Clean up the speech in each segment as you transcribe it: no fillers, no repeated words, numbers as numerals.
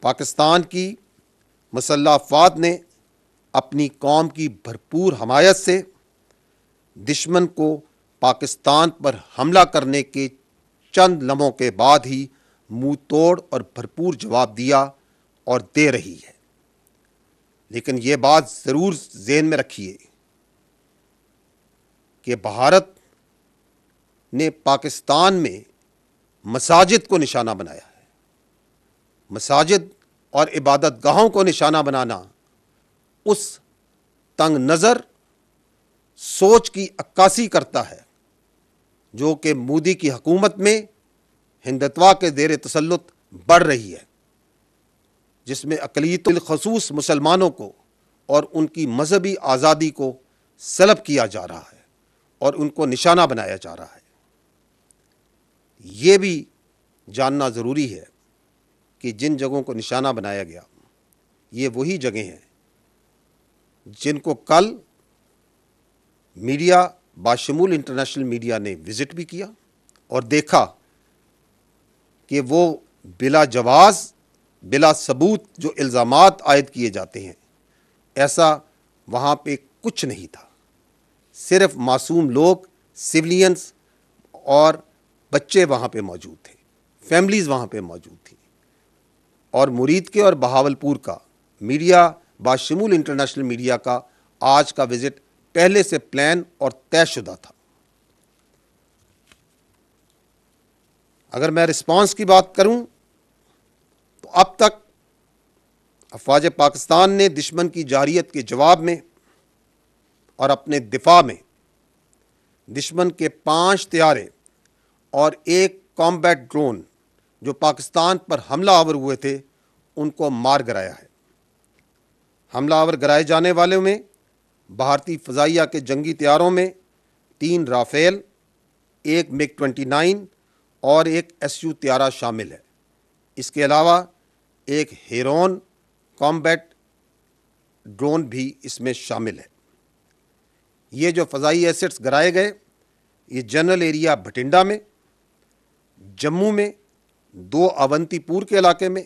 پاکستان کی مسلح افواج نے اپنی قوم کی بھرپور حمایت سے دشمن کو پاکستان پر حملہ کرنے کے چند لمحوں کے بعد ہی منہ توڑ اور بھرپور جواب دیا اور دے رہی ہے۔ لیکن یہ بات ضرور ذہن میں رکھیے کہ بھارت نے پاکستان میں مساجد کو نشانہ بنایا ہے۔ مساجد اور عبادت گاہوں کو نشانہ بنانا اس تنگ نظر سوچ کی عکاسی کرتا ہے جو کہ مودی کی حکومت میں ہندتوا کے زیر تسلط بڑھ رہی ہے، جس میں اقلیت بالخصوص مسلمانوں کو اور ان کی مذہبی آزادی کو سلب کیا جا رہا ہے اور ان کو نشانہ بنایا جا رہا ہے۔ یہ بھی جاننا ضروری ہے کہ جن جگہوں کو نشانہ بنایا گیا یہ وہی جگہیں ہیں جن کو کل میڈیا باشمول انٹرنیشنل میڈیا نے وزٹ بھی کیا اور دیکھا کہ وہ بلا جواز بلا ثبوت جو الزامات عائد کیے جاتے ہیں ایسا وہاں پہ کچھ نہیں تھا۔ صرف معصوم لوگ، سولینز اور بچے وہاں پہ موجود تھے، فیملیز وہاں پہ موجود تھیں۔ اور مرید کے اور بہاولپور کا میڈیا باشمول انٹرنیشنل میڈیا کا آج کا وزٹ پہلے سے پلان اور طے شدہ تھا۔ اگر میں رسپانس کی بات کروں تو اب تک افواج پاکستان نے دشمن کی جارحیت کے جواب میں اور اپنے دفاع میں دشمن کے 5 طیارے اور 1 کامبیٹ ڈرون جو پاکستان پر حملہ آور ہوئے تھے ان کو مار گرایا ہے۔ حملہ آور گرائے جانے والوں میں بھارتی فضائیہ کے جنگی طیاروں میں 3 رافیل، 1 MiG 29 اور 1 SU طیارہ شامل ہے۔ اس کے علاوہ 1 ہیرون کامبیٹ ڈرون بھی اس میں شامل ہے۔ یہ جو فضائی ایسٹس گرائے گئے یہ جنرل ایریا بھٹنڈا میں، جموں میں 2 اونتی پور کے علاقے میں،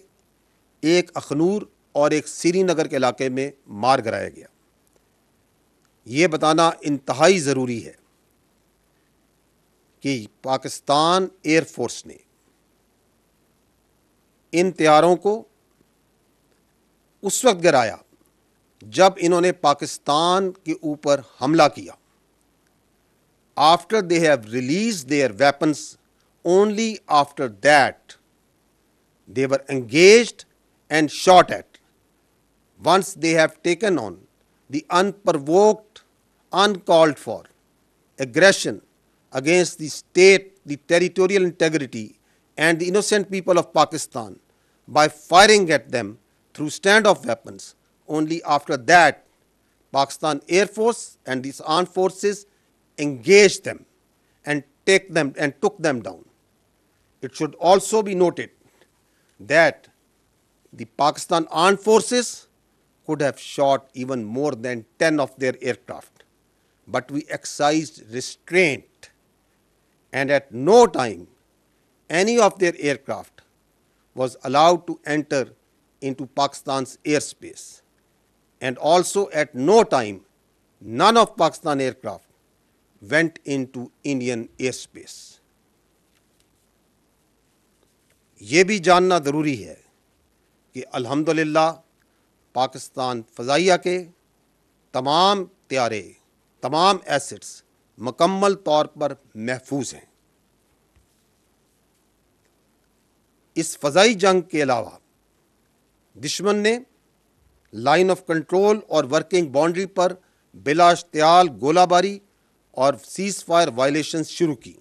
1 اخنور اور 1 سری نگر کے علاقے میں مار گرایا گیا۔ یہ بتانا انتہائی ضروری ہے کہ پاکستان ایئر فورس نے ان طیاروں کو اس وقت گرایا جب انہوں نے پاکستان کے اوپر حملہ کیا۔ After they have released their weapons, only after that they were engaged and shot at. Once they have taken on the unprovoked, uncalled for aggression against the state, the territorial integrity and the innocent people of Pakistan by firing at them through standoff weapons, only after that Pakistan Air Force and these armed forces engaged them and took them down. It should also be noted that the Pakistan armed forces could have shot even more than 10 of their aircraft, but we exercised restraint and at no time any of their aircraft was allowed to enter into Pakistan's airspace, and also at no time none of Pakistan aircraft went into Indian airspace. یہ بھی جاننا ضروری ہے کہ الحمدللہ پاکستان فضائیہ کے تمام طیارے، تمام ایسٹس مکمل طور پر محفوظ ہیں۔ اس فضائی جنگ کے علاوہ دشمن نے لائن آف کنٹرول اور ورکنگ باؤنڈری پر بلا اشتعال گولہ باری اور سیز فائر وائلیشنز شروع کی،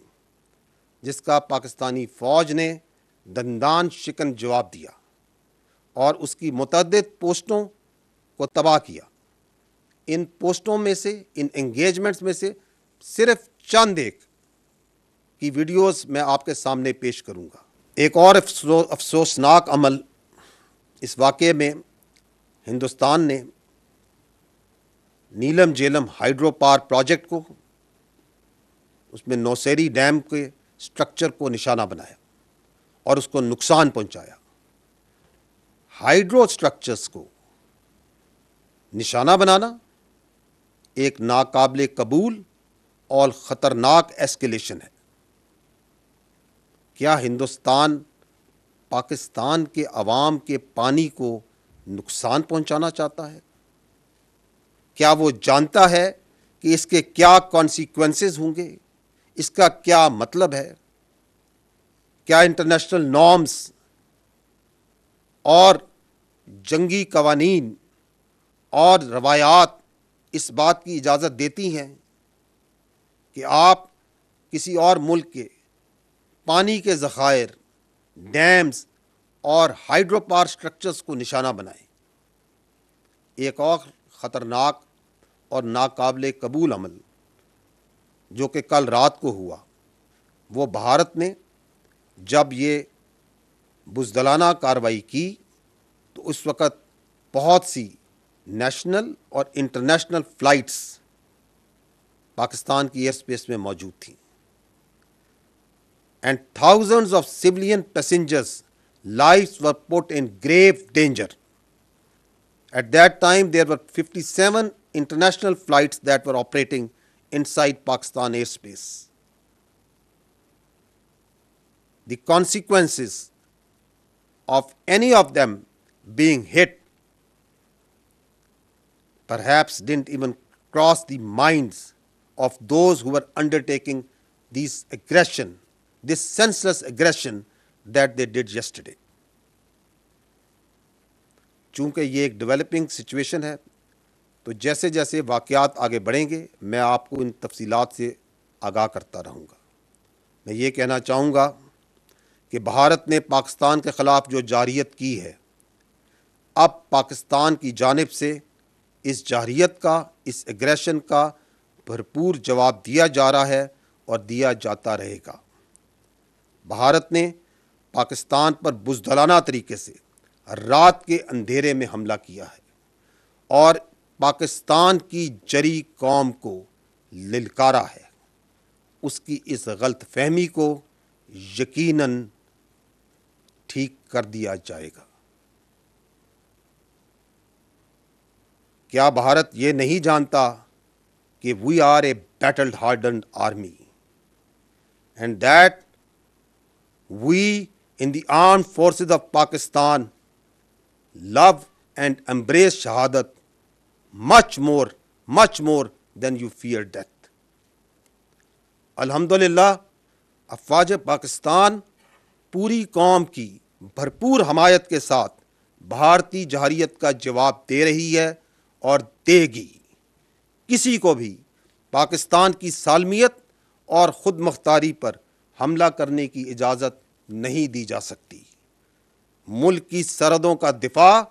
جس کا پاکستانی فوج نے دندان شکن جواب دیا اور اس کی متعدد پوسٹوں کو تباہ کیا۔ ان پوسٹوں میں سے، ان انگیجمنٹس میں سے صرف چند ایک کی ویڈیوز میں آپ کے سامنے پیش کروں گا۔ ایک اور افسوسناک عمل اس واقعے میں ہندوستان نے نیلم جیلم ہائیڈرو پاور پروجیکٹ کو، اس میں نوسیری ڈیم کے سٹرکچر کو نشانہ بنایا اور اس کو نقصان پہنچایا۔ ہائیڈرو اسٹرکچرس کو نشانہ بنانا ایک ناقابل قبول اور خطرناک ایسکیلیشن ہے. کیا ہندوستان پاکستان کے عوام کے پانی کو نقصان پہنچانا چاہتا ہے؟ کیا وہ جانتا ہے کہ اس کے کیا کانسیکوینسز ہوں گے؟ اس کا کیا مطلب ہے؟ کیا انٹرنیشنل نارمز اور جنگی قوانین اور روایات اس بات کی اجازت دیتی ہیں کہ آپ کسی اور ملک کے پانی کے ذخائر، ڈیمز اور ہائیڈرو پاور اسٹرکچرز کو نشانہ بنائیں؟ ایک اور خطرناک اور ناقابل قبول عمل جو کہ کل رات کو ہوا، وہ بھارت نے جب یہ بزدلانہ کارروائی کی تو اس وقت بہت سی نیشنل اور انٹرنیشنل فلائٹس پاکستان کی ایئر اسپیس میں موجود تھیں. And thousands of civilian passengers' lives were put in grave danger. At that time, there were 57 international flights that were operating inside Pakistan airspace. The consequences of any of them being hit perhaps didn't even cross the minds of those who were undertaking this aggression, this senseless aggression that they did yesterday. چونکہ یہ ایک developing situation ہے تو جیسے جیسے واقعات آگے بڑھیں گے میں آپ کو ان تفصیلات سے آگاہ کرتا رہوں گا. میں یہ کہنا چاہوں گا کہ بھارت نے پاکستان کے خلاف جو جارحیت کی ہے، اب پاکستان کی جانب سے اس جارحیت کا، اس ایگریشن کا بھرپور جواب دیا جا رہا ہے اور دیا جاتا رہے گا. بھارت نے پاکستان پر بزدلانہ طریقے سے رات کے اندھیرے میں حملہ کیا ہے اور پاکستان کی جری قوم کو للکارا ہے. اس کی اس غلط فہمی کو یقیناً ٹھیک کر دیا جائے گا. کیا بھارت یہ نہیں جانتا کہ we are a battle hardened army and that we in the armed forces of Pakistan love and embrace shahadat much more than you fear death. الحمدللہ افواج پاکستان پوری قوم کی بھرپور حمایت کے ساتھ بھارتی جارحیت کا جواب دے رہی ہے اور دے گی. کسی کو بھی پاکستان کی سالمیت اور خود مختاری پر حملہ کرنے کی اجازت نہیں دی جا سکتی. ملک کی سرحدوں کا دفاع،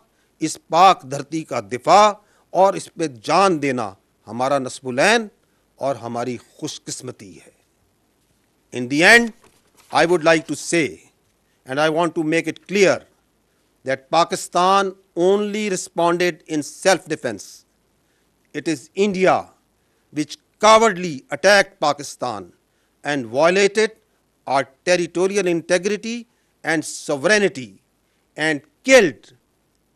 اس پاک دھرتی کا دفاع اور اس پہ جان دینا ہمارا نصب العین اور ہماری خوش قسمتی ہے. In the end, I would like to say, and I want to make it clear, that Pakistan only responded in self-defense. It is India which cowardly attacked Pakistan and violated our territorial integrity and sovereignty and killed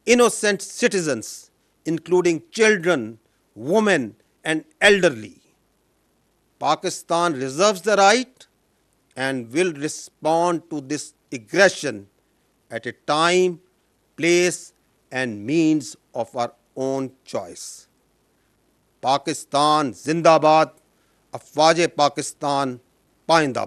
innocent citizens, including children, women, and elderly. Pakistan reserves the right and will respond to this aggression at a time, place, and means of our own choice. Pakistan Zindabad, Afwaj Pakistan Paindabad.